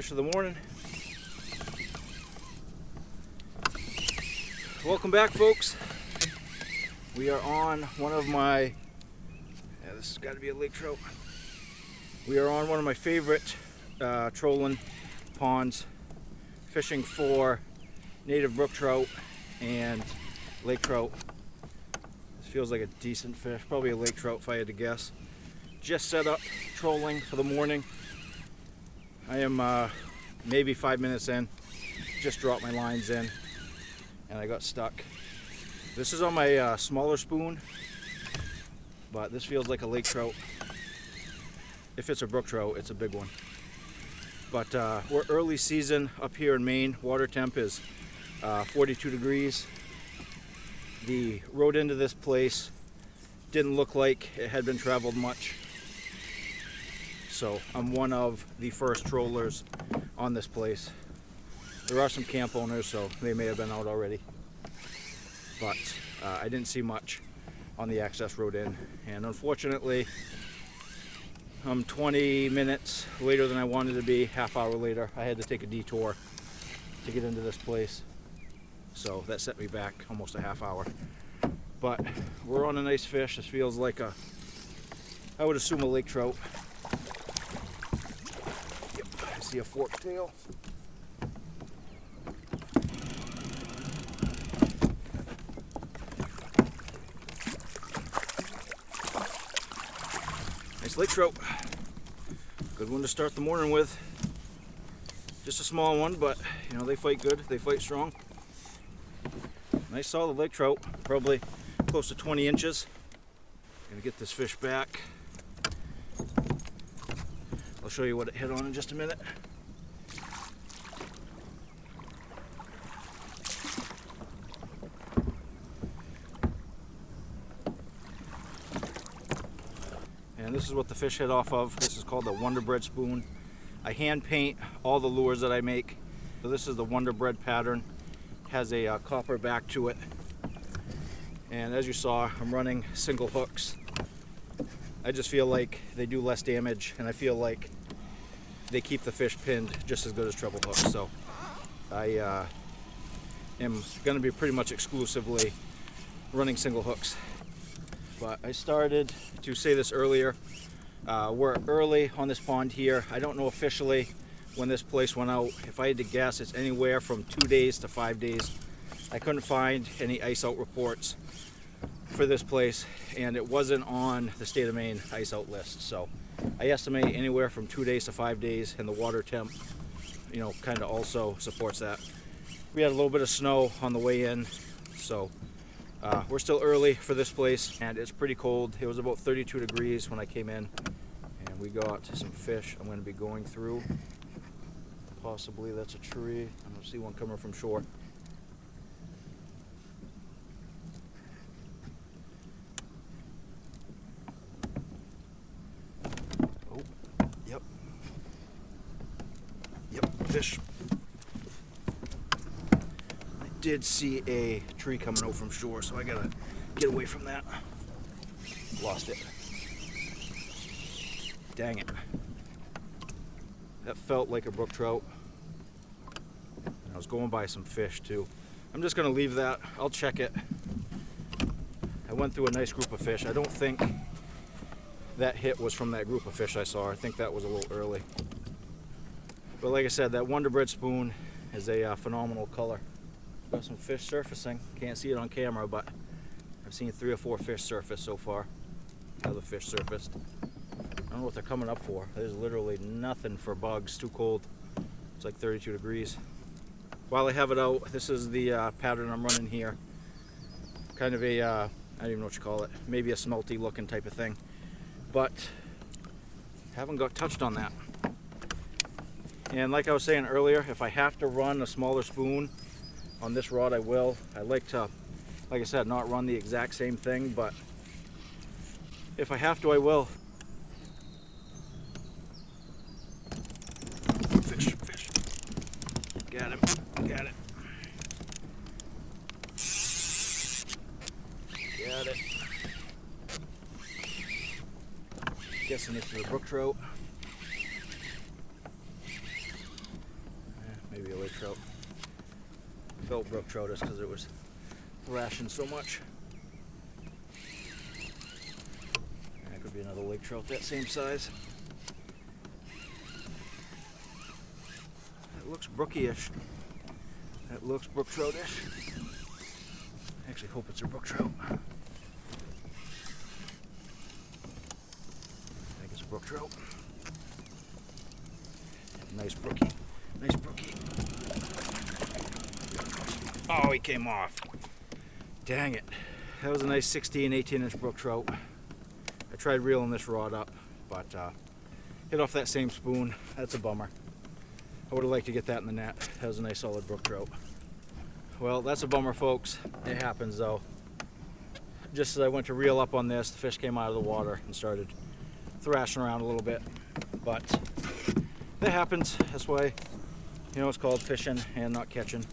fish of the morning. Welcome back, folks. We are on one of my, this has got to be a lake trout. We are on one of my favorite trolling ponds, fishing for native brook trout and lake trout. This feels like a decent fish, probably a lake trout if I had to guess. Just set up trolling for the morning. I am maybe 5 minutes in, just dropped my lines in and I got stuck. This is on my smaller spoon, but this feels like a lake trout. If it's a brook trout, it's a big one. But we're early season up here in Maine. Water temp is 42 degrees. The road into this place didn't look like it had been traveled much. So I'm one of the first trollers on this place. There are some camp owners, so they may have been out already. But I didn't see much on the access road in. And unfortunately, I'm 20 minutes later than I wanted to be, half hour later. I had to take a detour to get into this place. So that set me back almost a half hour. But we're on a nice fish. This feels like a, I would assume, a lake trout. Yep, I see a forked tail. Nice lake trout. Good one to start the morning with. Just a small one, but you know, they fight good, they fight strong. Nice solid lake trout, probably close to 20 inches. Gonna get this fish back. I'll show you what it hit on in just a minute. And this is what the fish hit off of. This is called the Wonder Bread spoon. I hand paint all the lures that I make. So this is the Wonder Bread pattern. Has a copper back to it. And as you saw, I'm running single hooks. I just feel like they do less damage, and I feel like they keep the fish pinned just as good as treble hooks. So I am going to be pretty much exclusively running single hooks. But I started to say this earlier. We're early on this pond here. I don't know officially when this place went out. If I had to guess, it's anywhere from 2 days to 5 days. I couldn't find any ice out reports for this place, and it wasn't on the state of Maine ice out list. So I estimate anywhere from 2 days to 5 days, and the water temp, you know, kind of also supports that. We had a little bit of snow on the way in, so we're still early for this place, and it's pretty cold. It was about 32 degrees when I came in, and we got some fish I'm going to be going through. Possibly that's a tree. I don't see one coming from shore. Oh, yep. Yep, fish. I did see a tree coming out from shore, so I gotta get away from that. Lost it. Dang it. That felt like a brook trout. And I was going by some fish too. I'm just gonna leave that. I'll check it. I went through a nice group of fish. I don't think that hit was from that group of fish I saw. I think that was a little early. But like I said, that Wonder Bread spoon is a phenomenal color. Got some fish surfacing. Can't see it on camera, but I've seen 3 or 4 fish surface so far. Another fish surfaced. I don't know what they're coming up for. There's literally nothing for bugs. Too cold. It's like 32 degrees. While I have it out, this is the pattern I'm running here. Kind of a, I don't even know what you call it. Maybe a smelty looking type of thing. But haven't got touched on that. And like I was saying earlier, if I have to run a smaller spoon on this rod, I will. I like to, like I said, not run the exact same thing, but if I have to, I will. Fish, fish. Got him, got it. Got it. Guessing this is a brook trout. lake trout. Felt brook trout just because it was thrashing so much. That could be another lake trout that same size. It looks brookie-ish. That looks brook trout-ish. I actually hope it's a brook trout. I think it's a brook trout. Nice brookie. Nice brookie. Oh, he came off. Dang it. That was a nice 16, 18-inch brook trout. I tried reeling this rod up, but hit off that same spoon. That's a bummer. I would have liked to get that in the net. That was a nice solid brook trout. Well, that's a bummer, folks. It happens, though. Just as I went to reel up on this, the fish came out of the water and started thrashing around a little bit. But that happens. That's why, it's called fishing and not catching.